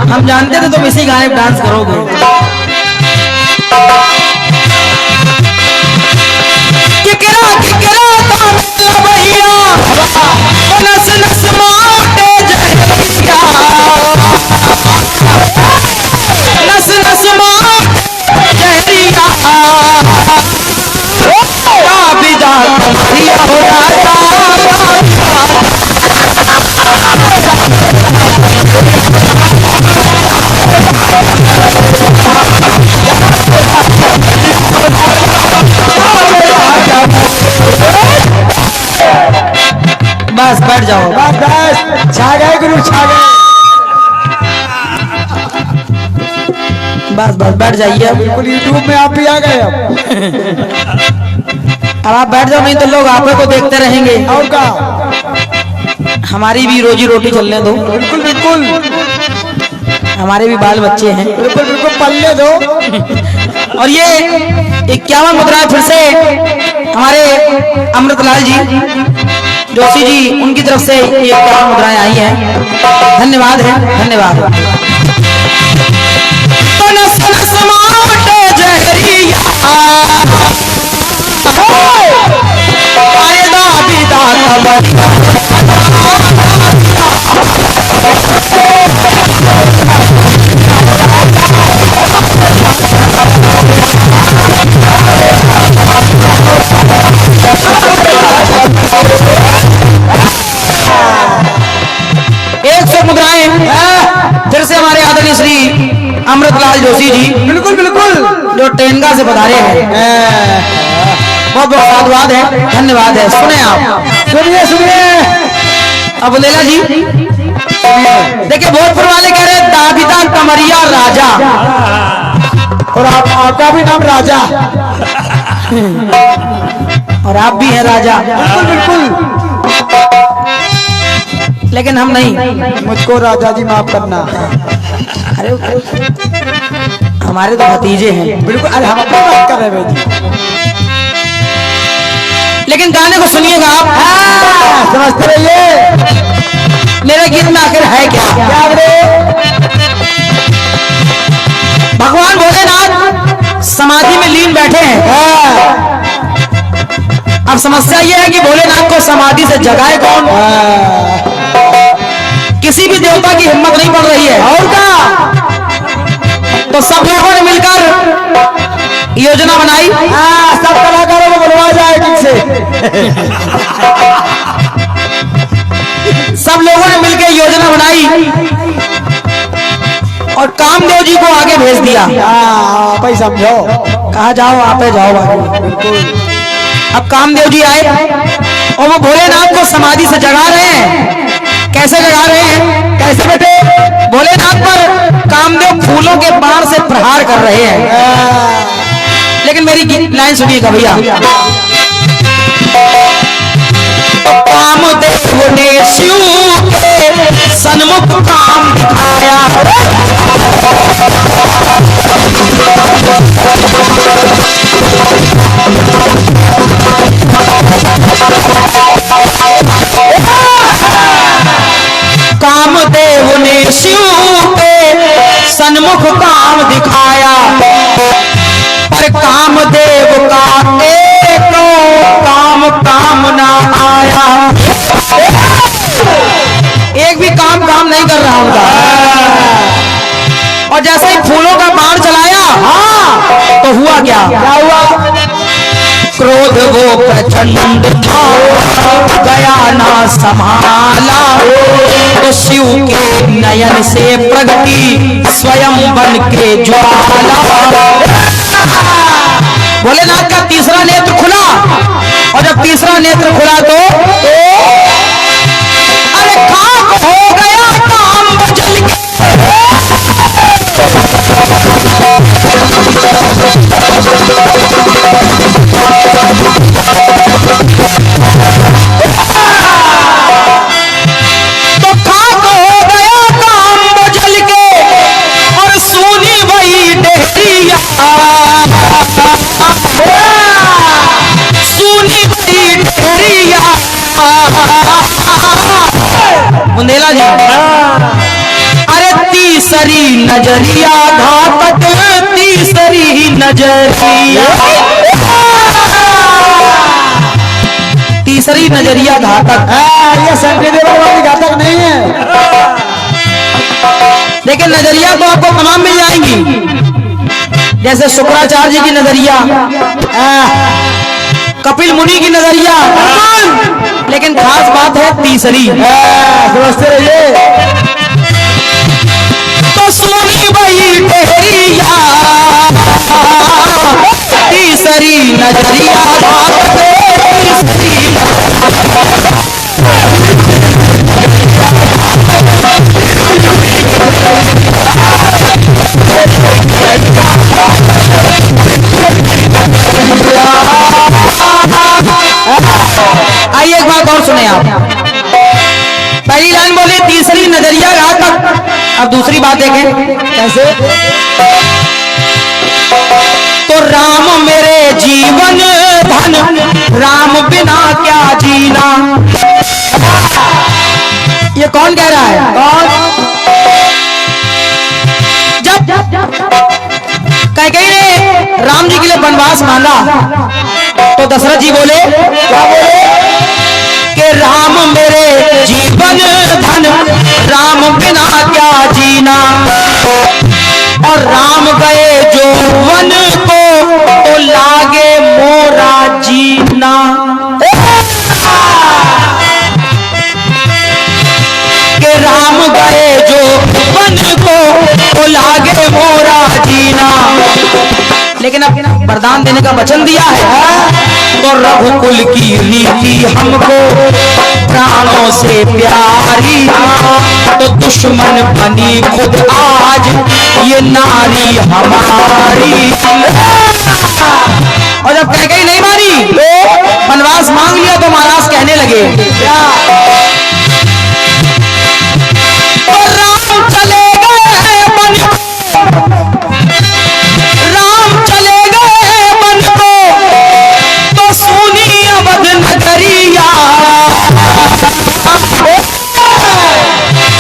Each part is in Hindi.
हम जानते थे तुम इसी गाने पर डांस करोगे। किकरा किकरा भैया नस नस माटे जहरिया नस नस माटे जहरिया बिदा भैया हो राजा बस बैठ जाओ। बस बस छा गए गुरु छा गए। बस बस बैठ जाइए। बिल्कुल यूट्यूब में आप भी आ गए अब आप बैठ जाओ, नहीं तो लोग आप को देखते रहेंगे। और का हमारी भी रोजी रोटी चलने दो। बिल्कुल बिल्कुल हमारे भी बाल बच्चे हैं। बिल्कुल बिल्कुल पल्ले दो। और ये 51 मुद्राएं फिर से हमारे अमृतलाल जी जोशी जी उनकी तरफ से ये 51 मुद्राएं आई हैं। धन्यवाद है, धन्यवाद। फिर से हमारे आदरणीय श्री अमृतलाल जोशी जी बिल्कुल बिल्कुल जो टेनगा से पधारे हैं, बहुत बहुत साधुवाद है, धन्यवाद है। सुने आप, सुनिए सुनिए। अब लेला जी देखिए, भोजपुर वाले कह रहे दाविदा कमरिया राजा, और आपका भी नाम राजा, और आप भी हैं राजा। बिल्कुल बिल्कुल। लेकिन हम नहीं। मुझको राजा जी माफ करना। अरे हमारे तो भतीजे हैं। बिल्कुल। अरे हम अपनी बात कर रहे हैं। लेकिन गाने को सुनिएगा आप। समझते रहिए। मेरे गीत में आखिर है क्या? क्या रे? भगवान भोलेनाथ समाधि में लीन बैठे हैं। अब समस्या यह है कि भोलेनाथ को समाधि से जगाए कौन? किसी भी देवता की हिम्मत नहीं पड़ रही है। और क्या? तो सब लोगों ने मिलकर योजना बनाई। सब कलाकारों को बुलवा जाए किनसे। सब लोगों ने मिलकर योजना बनाई और कामदेव जी को आगे भेज दिया। भाई समझो, कहा जाओ आप जाओ आगे। अब कामदेव जी आए और वो भोलेनाथ को समाधि से जगा रहे हैं। कैसे जगा रहे हैं? कैसे बेटे? भोलेनाथ पर कामदेव फूलों के बाण से प्रहार कर रहे हैं। लेकिन मेरी लाइन सुनिएगा भैया। कामदेव ने शिव के सन्मुख काम दिखाया, कामदेव ने शिव के सन्मुख काम दिखाया, पर कामदेव का एक काम ना आया। एक भी काम नहीं कर रहा उनका। और जैसे ही फूलों का बाण चलाया, तो हुआ क्या हुआ? क्रोध वो प्रचंड था, गया ना संभाला, तो शिव के नयन से प्रगति स्वयं बन के ज्वाला। भोलेनाथ का तीसरा नेत्र खुला, और जब तीसरा नेत्र खुला तो अरे खाक हो गया काम बचल के। तो खाक हो गया काम बचल के, और सूनी वही डेहरिया, सूनी वही डेहरिया। बुंदेला जी, अरे तीसरी नजरिया घातक, तीसरी नजरिया, तीसरी नजरिया घातक। ये शंकरदेव वाली घातक नहीं है, लेकिन नजरिया तो आपको तमाम मिल जाएंगी, जैसे शुक्राचार्य जी की नजरिया, कपिल मुनि की नजरिया, लेकिन खास बात है तीसरी। समझते रहिए। तो सोनी वही डेहरिया, तीसरी नजरिया घातक, तीसरी। आइए एक बात और सुने आप। पहली लाइन बोली तीसरी नजरिया घातक, अब दूसरी बात देखें कैसे। तो राम मेरे जीवन धन, राम बिना क्या जीना। ये कौन कह रहा है? कौन? जब कैकेयी ने राम जी के लिए वनवास मांगा, तो दशरथ जी बोले, क्या बोले? कि राम मेरे जीवन धन, राम बिना क्या जीना। और राम गए जो वन को, तो लागे मोरा जीना। कि राम गए जो वन को, तो लागे मोरा जीना। लेकिन अब वरदान देने का वचन दिया है, तो रघुकुल की रीति हमको प्राणों से प्यारी, तो दुश्मन बनी खुद आज ये नारी हमारी। और जब कैकेयी नहीं मानी, तो वनवास मांग लिया, तो महाराज कहने लगे क्या? तो राम चले गए वन, राम चले गए वन को, तो सुनी अवध नगरिया,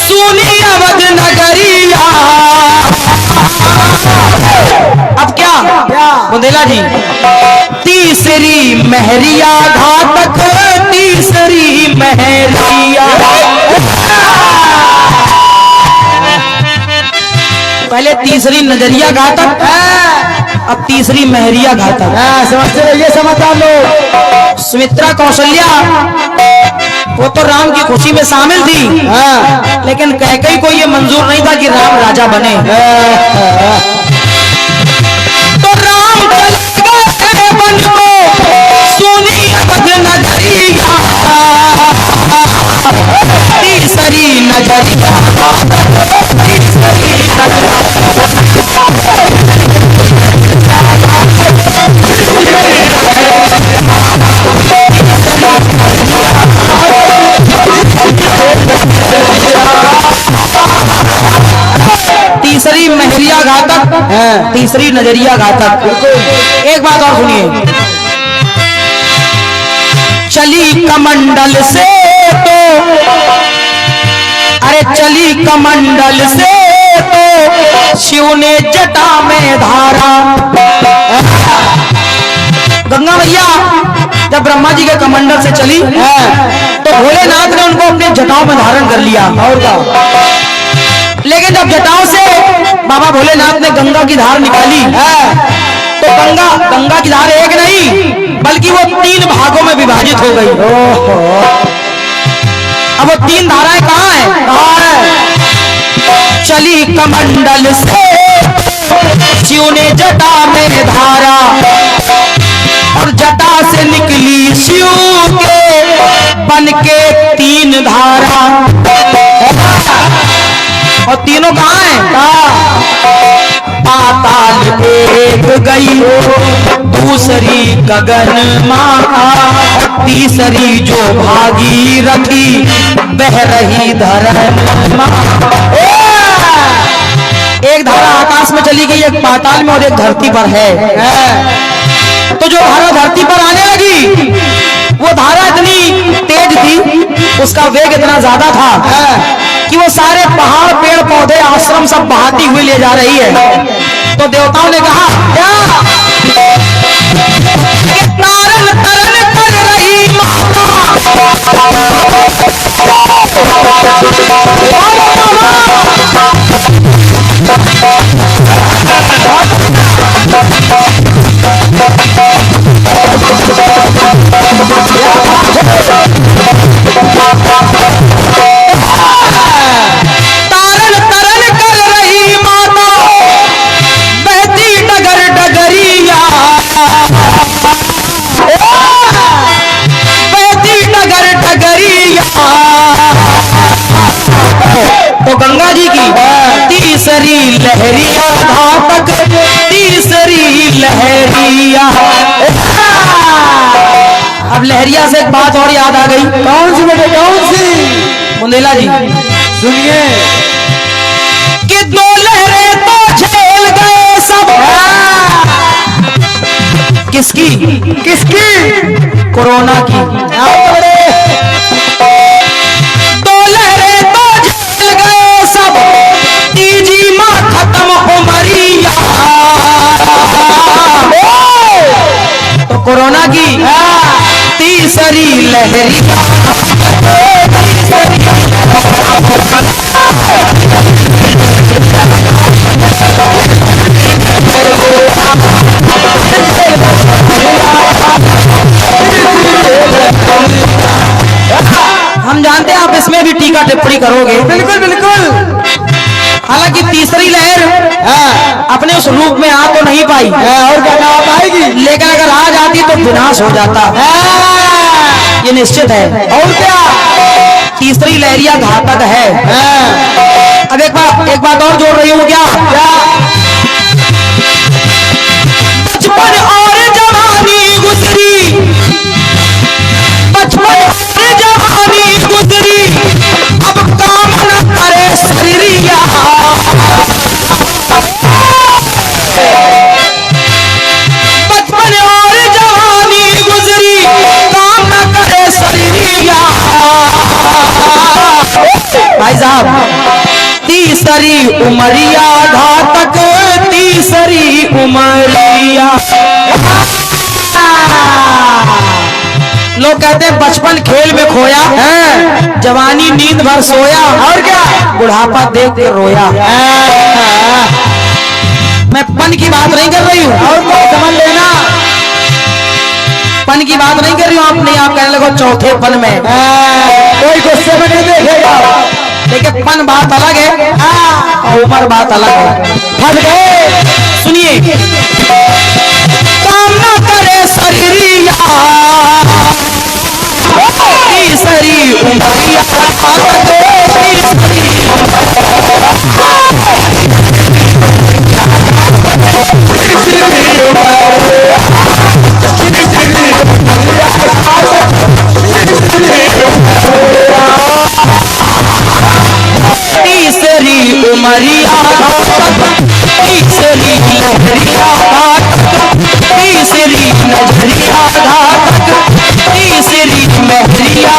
सुनी अवध नगरिया। अब क्या? बुंदेला जी, तीसरी महरिया घातक, तीसरी महरिया। पहले तीसरी नजरिया घातक, अब तीसरी महरिया घातक। समझते रहिए समझदार लोग। सुमित्रा कौशल्या वो तो राम की खुशी में शामिल थी, लेकिन कैकेयी को ये मंजूर नहीं था कि राम राजा बने। तो राम चल गए वन को, सुनी अवध नगरिया, तीसरी नजरिया, तीसरी नजरिया। तीसरी महरिया घातक, तीसरी नजरिया घातक। एक बात और सुनिए, चली कमंडल से तो, अरे चली कमंडल से तो, शिव ने जटा में धारा। गंगा मैया जब ब्रह्मा जी के कमंडल से चली, तो भोलेनाथ ने उनको अपने जटाओं में धारण कर लिया। और क्या? लेकिन जब जटाओं से बाबा भोलेनाथ ने गंगा की धार निकाली, तो गंगा की धार एक नहीं बल्कि वो 3 भागों में विभाजित हो गई। अब वो 3 धाराएं कहाँ हैं? कहाँ है? चली कमंडल से शिव ने जटा में धारा, और जटा से निकली शिव के बन के 3 धारा। और तीनों कहाँ हैं? पाताल एक गई, दूसरी गगन माँ, तीसरी जो भागीरथी बह रही धरन माँ। एक धारा आकाश में चली गई, एक पाताल में और एक धरती पर है। तो जो धारा धरती पर आने लगी, वो धारा इतनी तेज थी, उसका वेग इतना ज्यादा था कि वो सारे पहाड़, पेड़ पौधे, आश्रम सब बहाती हुई ले जा रही है। तो देवताओं ने कहा क्या? तारन तरन कर रही माता, तो गंगा जी की तीसरी लहरिया घातक, तीसरी लहरिया। अब लहरिया से एक बात और याद आ गई। कौन सी बेटे, कौन सी? मुंदेला जी सुनिए कि 2 लहरें तो झेल गए सब। किसकी? किसकी? कोरोना की। 2 लहरें तो झेल गए सब, तीजी माँ खत्म उमरिया। तो कोरोना की तीसरी लहरिया। हम जानते हैं आप इसमें भी टीका टिप्पणी करोगे। बिल्कुल बिल्कुल। हालांकि तीसरी लहर अपने उस रूप में आ तो नहीं पाई, और क्या आ पाएगी, लेकिन अगर आ जाती तो विनाश हो जाता, ये निश्चित है। और क्या? तीसरी लहरिया घातक है। अब एक बात और जोड़ रही हूँ। क्या? बचपन और जवानी गुजरी, बचपन और जवानी गुजरी, अब काम न करे शरीरिया। बचपन और जवानी गुजरी, काम न करे शरीरिया। भाई साहब, तीसरी उमरिया घातक, तीसरी उमरिया। लोग कहते हैं बचपन खेल में खोया है, जवानी नींद भर सोया, और क्या बुढ़ापा देख के रोया। मैं पन की बात नहीं कर रही हूँ, और तो समझ लेना, पन की बात नहीं कर रही हूँ। आप नहीं, आप कहने लगो चौथे पन में, कोई गुस्से में नहीं देखेगा। देखिए पन बात अलग है और उम्र बात अलग है। फंस गए। सुनिए, काम न करे शरीरिया, तीसरी उमरिया। तीसरी उमरिया, तीसरी लहरिया, तीसरी नजरिया, तीसरी महरिया।